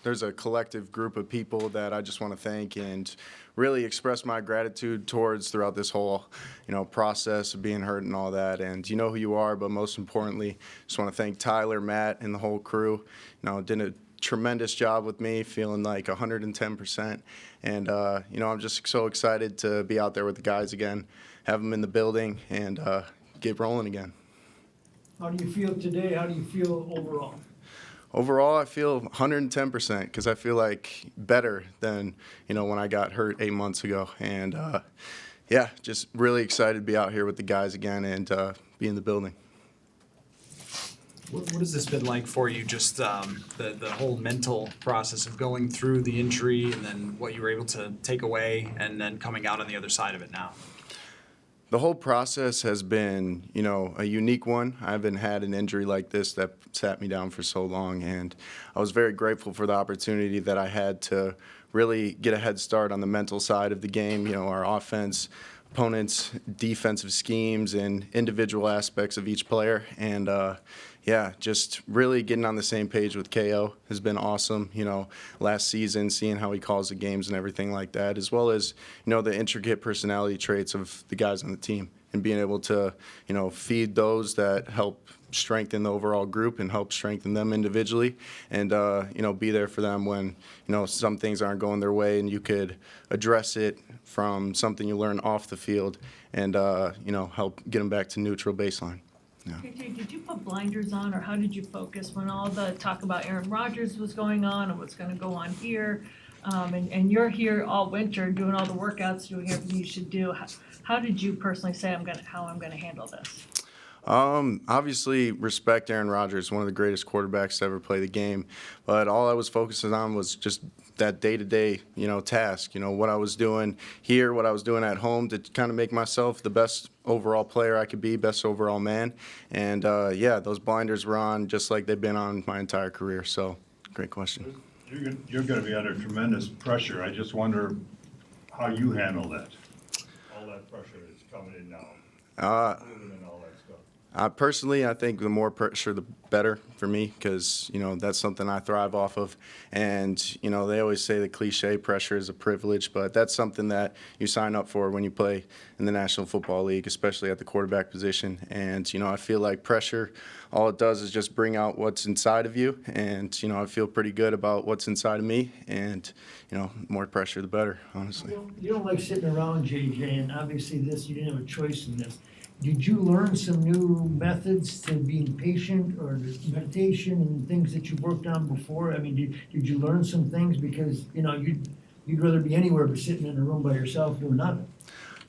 there's a collective group of people that I just want to thank and really express my gratitude towards throughout this whole, process of being hurt and all that. And you know who you are, but most importantly, just want to thank Tyler, Matt, and the whole crew. Did a tremendous job with me, feeling like 110%. And, I'm just so excited to be out there with the guys again, have them in the building, and get rolling again. How do you feel today? How do you feel overall? Overall, I feel 110% because I feel like better than, when I got hurt 8 months ago. And, just really excited to be out here with the guys again and be in the building. What has this been like for you, just the whole mental process of going through the injury and then what you were able to take away and then coming out on the other side of it now? The whole process has been, a unique one. I haven't had an injury like this that sat me down for so long, and I was very grateful for the opportunity that I had to really get a head start on the mental side of the game, our offense, opponents' defensive schemes, and individual aspects of each player. And, just really getting on the same page with KO has been awesome. Last season, seeing how he calls the games and everything like that, as well as, the intricate personality traits of the guys on the team and being able to, feed those that help strengthen the overall group and help strengthen them individually and, be there for them when, some things aren't going their way and you could address it from something you learn off the field and, help get them back to neutral baseline. Yeah. JJ, did you put blinders on, or how did you focus when all the talk about Aaron Rodgers was going on and what's going to go on here? And you're here all winter doing all the workouts, doing everything you should do. How did you personally say how I'm going to handle this? Obviously, respect Aaron Rodgers, one of the greatest quarterbacks to ever play the game. But all I was focusing on was just that day-to-day, task. What I was doing here, what I was doing at home to kind of make myself the best overall player I could be, best overall man. And, those blinders were on just like they've been on my entire career. So, great question. You're going to be under tremendous pressure. I just wonder how you handle that. All that pressure that's coming in now. Moving and all that stuff. Personally, I think the more pressure, the better for me because, that's something I thrive off of. And, they always say the cliche, pressure is a privilege, but that's something that you sign up for when you play in the National Football League, especially at the quarterback position. And, I feel like pressure, all it does is just bring out what's inside of you. And, I feel pretty good about what's inside of me. And, more pressure, the better, honestly. You don't like sitting around, JJ, and obviously you didn't have a choice in this. Did you learn some new methods to being patient or meditation and things that you worked on before? I mean, did you learn some things because, you'd rather be anywhere but sitting in a room by yourself doing nothing?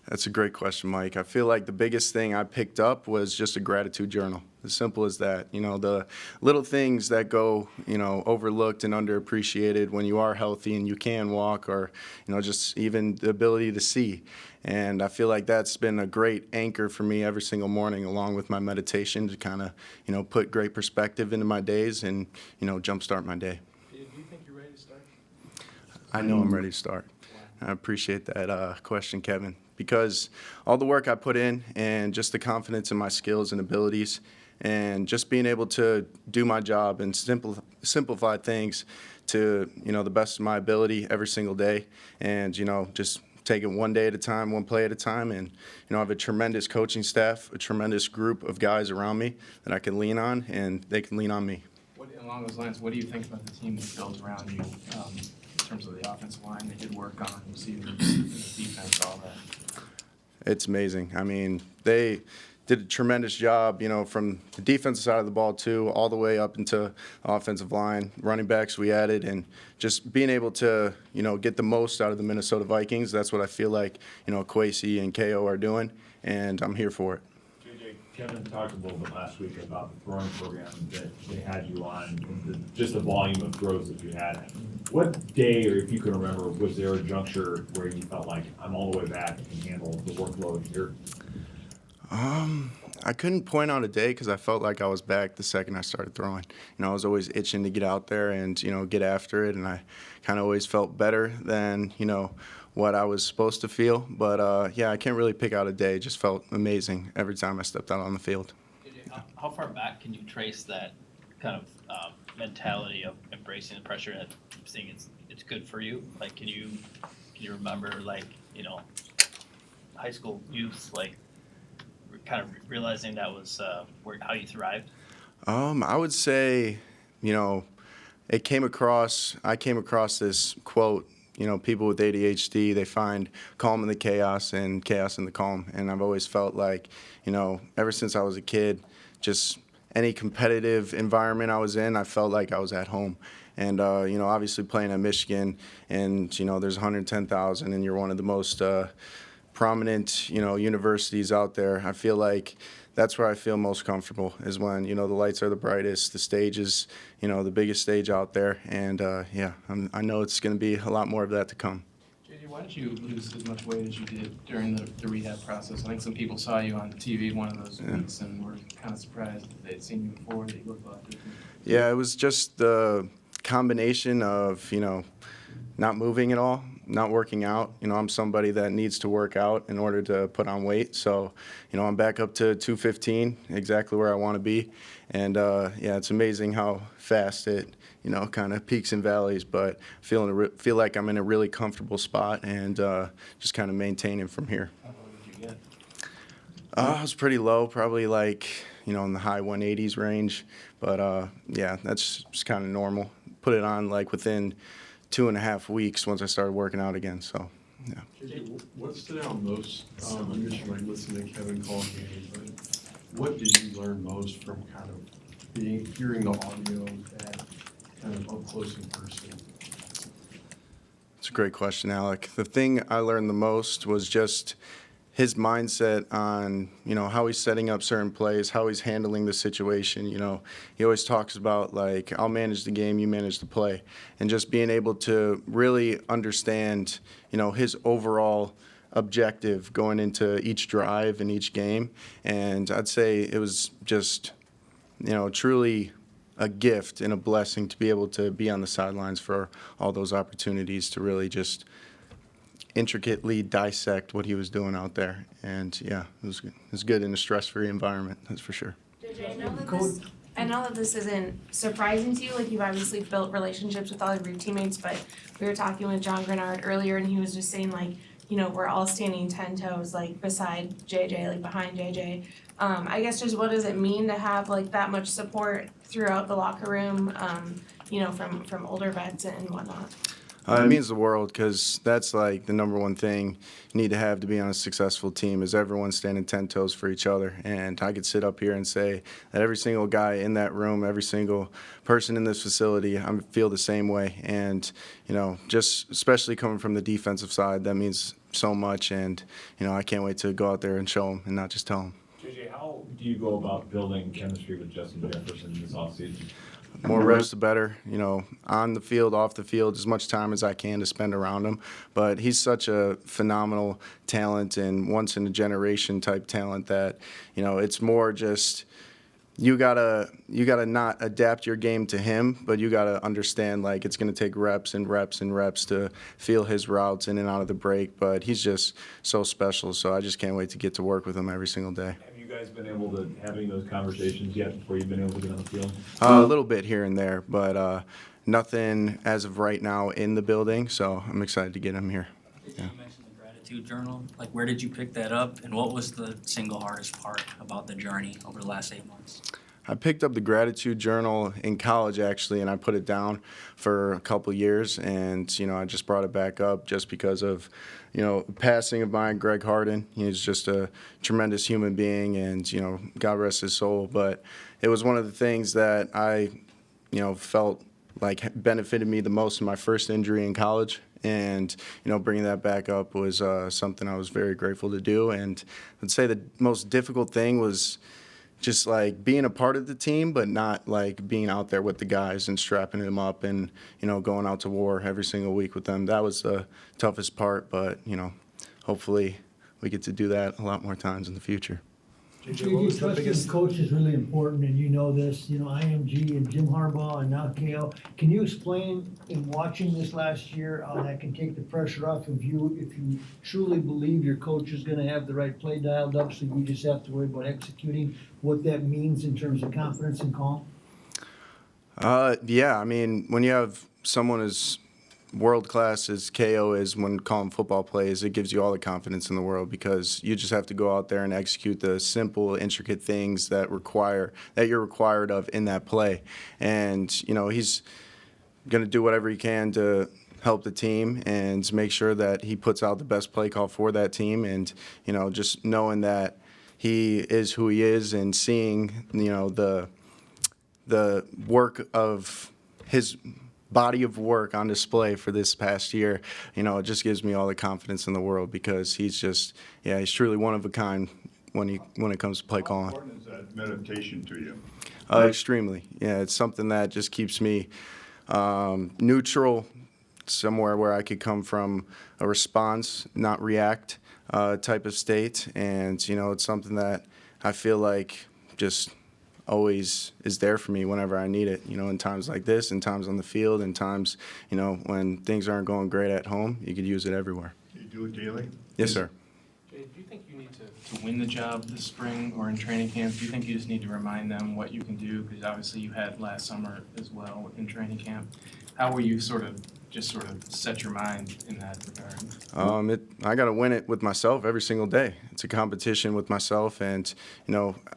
That's a great question, Mike. I feel like the biggest thing I picked up was just a gratitude journal. As simple as that. The little things that go, overlooked and underappreciated when you are healthy and you can walk or, just even the ability to see. And I feel like that's been a great anchor for me every single morning along with my meditation to kind of, put great perspective into my days and, jumpstart my day. Do you think you're ready to start? I know I'm ready to start. I appreciate that question, Kevin, because all the work I put in and just the confidence in my skills and abilities and just being able to do my job and simplify things to, the best of my ability every single day and, just take it one day at a time, one play at a time. And, I have a tremendous coaching staff, a tremendous group of guys around me that I can lean on and they can lean on me. Along those lines, what do you think about the team that's built around you in terms of the offensive line? They did work on receivers, defense, all that. It's amazing. I mean, they did a tremendous job, from the defensive side of the ball too, all the way up into offensive line, running backs we added, and just being able to, get the most out of the Minnesota Vikings. That's what I feel like, Kwesi and KO are doing, and I'm here for it. JJ, Kevin talked a little bit last week about the throwing program that they had you on, and just the volume of throws that you had. What day, or if you can remember, was there a juncture where you felt like, I'm all the way back and can handle the workload here? I couldn't point out a day because I felt like I was back the second I started throwing. I was always itching to get out there and, get after it, and I kind of always felt better than, what I was supposed to feel. But, I can't really pick out a day. It just felt amazing every time I stepped out on the field. How far back can you trace that kind of mentality of embracing the pressure? saying it's good for you? Like, can you remember, like, high school youth, like, kind of realizing that was how you thrived? I would say, I came across this quote, people with ADHD, they find calm in the chaos and chaos in the calm. And I've always felt like, ever since I was a kid, just any competitive environment I was in, I felt like I was at home. And, obviously playing at Michigan and, there's 110,000 and you're one of the most prominent, universities out there. I feel like that's where I feel most comfortable is when, the lights are the brightest, the stage is, the biggest stage out there. And, I know it's going to be a lot more of that to come. JJ, why did you lose as much weight as you did during the rehab process? I think some people saw you on TV one of those weeks and were kind of surprised that they'd seen you before, that you looked a lot different. Yeah, it was just the combination of, not moving at all, not working out. I'm somebody that needs to work out in order to put on weight. So, I'm back up to 215, exactly where I want to be. And, it's amazing how fast it, kind of peaks and valleys. But feel like I'm in a really comfortable spot and just kind of maintaining from here. How low did you get? I was pretty low, probably like, in the high 180s range. But, that's just kind of normal. Put it on like within 2.5 weeks once I started working out again. So, yeah. JJ, what stood out most, I'm just like listening to Kevin call games, but what did you learn most from kind of hearing the audio that kind of up close in person? It's a great question, Alec. The thing I learned the most was just his mindset on, how he's setting up certain plays, how he's handling the situation. He always talks about, like, I'll manage the game, you manage the play. And just being able to really understand, his overall objective going into each drive and each game. And I'd say it was just, truly a gift and a blessing to be able to be on the sidelines for all those opportunities to really just intricately dissect what he was doing out there. And it was good in a stress-free environment, that's for sure. JJ, I know that this isn't surprising to you, like you've obviously built relationships with all of your teammates, but we were talking with John Grenard earlier and he was just saying, like, we're all standing 10 toes, like, beside JJ, like, behind JJ. I guess just what does it mean to have, like, that much support throughout the locker room, from older vets and whatnot? It means the world, because that's like the number one thing you need to have to be on a successful team is everyone standing 10 toes for each other. And I could sit up here and say that every single guy in that room, every single person in this facility, I feel the same way. And, just especially coming from the defensive side, that means so much. And, I can't wait to go out there and show them and not just tell them. JJ, how do you go about building chemistry with Justin Jefferson this offseason? More reps, the better. On the field, off the field, as much time as I can to spend around him. But he's such a phenomenal talent and once-in-a-generation type talent that, it's more just you gotta not adapt your game to him, but you gotta understand, like, it's gonna take reps and reps and reps to feel his routes in and out of the break. But he's just so special, so I just can't wait to get to work with him every single day. Have you guys been able to having those conversations yet before you've been able to get on the field? A little bit here and there, but nothing as of right now in the building, so I'm excited to get him here. You mentioned the gratitude journal. Like, where did you pick that up, and what was the single hardest part about the journey over the last 8 months? I picked up the gratitude journal in college, actually, and I put it down for a couple years, and, I just brought it back up just because of, passing of mine, Greg Harden. He's just a tremendous human being, and, God rest his soul. But it was one of the things that I, felt like benefited me the most in my first injury in college. And, bringing that back up was something I was very grateful to do. And I'd say the most difficult thing was just like being a part of the team, but not like being out there with the guys and strapping them up and, going out to war every single week with them. That was the toughest part, but, hopefully we get to do that a lot more times in the future. JJ, trusting the coach is really important, and you know this, IMG and Jim Harbaugh and now KO. Can you explain, in watching this last year, how that can take the pressure off of you if you truly believe your coach is gonna have the right play dialed up, so you just have to worry about executing, what that means in terms of confidence and calm? Yeah, I mean, when you have someone as world-class as KO is when calling football plays, it gives you all the confidence in the world because you just have to go out there and execute the simple, intricate things that you're required of in that play. And, he's going to do whatever he can to help the team and make sure that he puts out the best play call for that team. And, just knowing that he is who he is and seeing, the work of his body of work on display for this past year, it just gives me all the confidence in the world because he's truly one of a kind when it comes to play How calling. important is that meditation to you? Extremely. Yeah, it's something that just keeps me neutral, somewhere where I could come from a response, not react type of state. And, it's something that I feel like just always is there for me whenever I need it, in times like this, in times on the field, in times, when things aren't going great at home, you could use it everywhere. Do you do it daily? Yes, sir. Jay, do you think you need to win the job this spring or in training camp? Do you think you just need to remind them what you can do? Because obviously you had last summer as well in training camp. How will you sort of set your mind in that regard? I got to win it with myself every single day. It's a competition with myself, and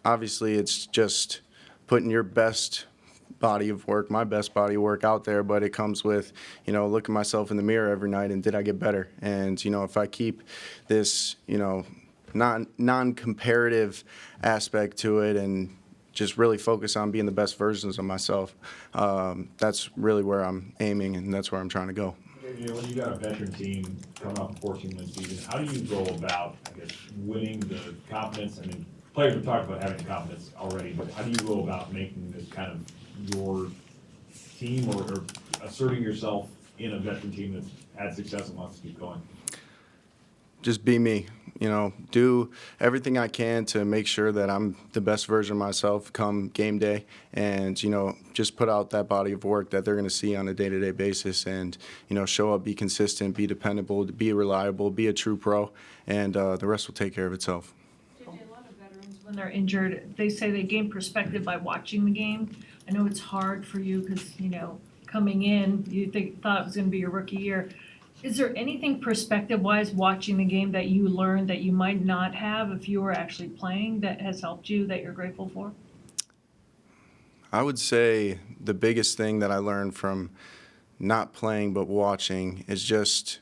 obviously it's just putting your best body of work, my best body of work out there. But it comes with looking myself in the mirror every night and did I get better? And if I keep this non-comparative aspect to it and just really focus on being the best versions of myself. That's really where I'm aiming, and that's where I'm trying to go. When you got a veteran team coming off a 14-win season, how do you go about, winning the confidence? I mean, players have talked about having confidence already, but how do you go about making this kind of your team or asserting yourself in a veteran team that's had success and wants to keep going? Just be me. Do everything I can to make sure that I'm the best version of myself come game day and, just put out that body of work that they're going to see on a day-to-day basis and, show up, be consistent, be dependable, be reliable, be a true pro, and the rest will take care of itself. JJ, a lot of veterans, when they're injured, they say they gain perspective by watching the game. I know it's hard for you because, coming in, you thought it was going to be your rookie year. Is there anything perspective-wise watching the game that you learned that you might not have if you were actually playing that has helped you that you're grateful for? I would say the biggest thing that I learned from not playing but watching is just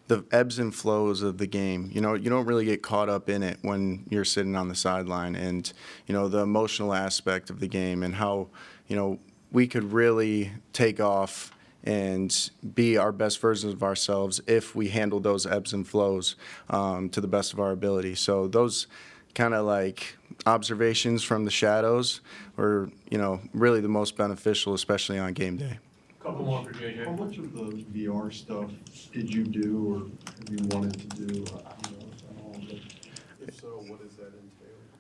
the ebbs and flows of the game. You don't really get caught up in it when you're sitting on the sideline and, the emotional aspect of the game and how, we could really take off and be our best versions of ourselves if we handle those ebbs and flows to the best of our ability. So those kind of like observations from the shadows were, really the most beneficial, especially on game day. Couple more for JJ. How much of the VR stuff did you do or have you wanted to do? I don't know if at all, but if so, what does that entail?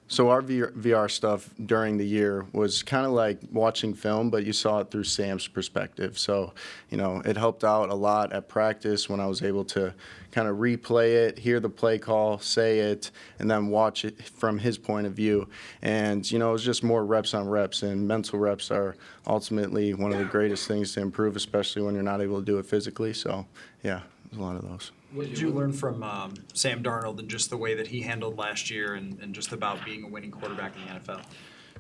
So our VR stuff during the year was kind of like watching film, but you saw it through Sam's perspective. So, it helped out a lot at practice when I was able to kind of replay it, hear the play call, say it, and then watch it from his point of view. And, it was just more reps on reps, and mental reps are ultimately one of the greatest things to improve, especially when you're not able to do it physically. So, yeah, there's a lot of those. What did you learn from Sam Darnold and just the way that he handled last year and just about being a winning quarterback in the NFL?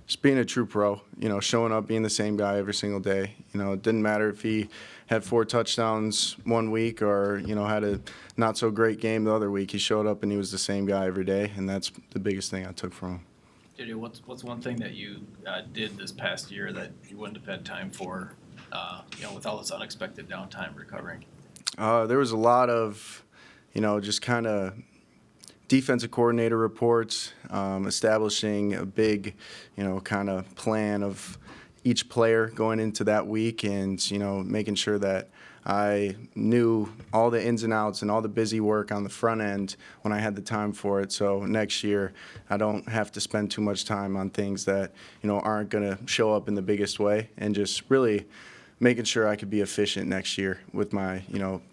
Just being a true pro, showing up, being the same guy every single day. It didn't matter if he had 4 touchdowns one week or, had a not so great game the other week. He showed up and he was the same guy every day, and that's the biggest thing I took from him. JJ, what's one thing that you did this past year that you wouldn't have had time for, with all this unexpected downtime recovering? There was a lot of, just kind of defensive coordinator reports, establishing a big, kind of plan of each player going into that week and, making sure that I knew all the ins and outs and all the busy work on the front end when I had the time for it. So next year, I don't have to spend too much time on things that, aren't going to show up in the biggest way, and just really making sure I could be efficient next year with my,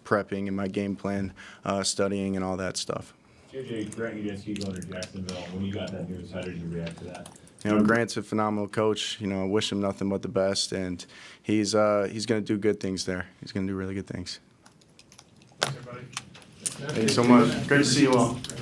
prepping and my game plan, studying and all that stuff. JJ, Grant Udinski going to Jacksonville. When you got that news, how did you react to that? Grant's a phenomenal coach. I wish him nothing but the best, and he's going to do good things there. He's going to do really good things. Thanks, everybody. Thanks so much. Great to see you all.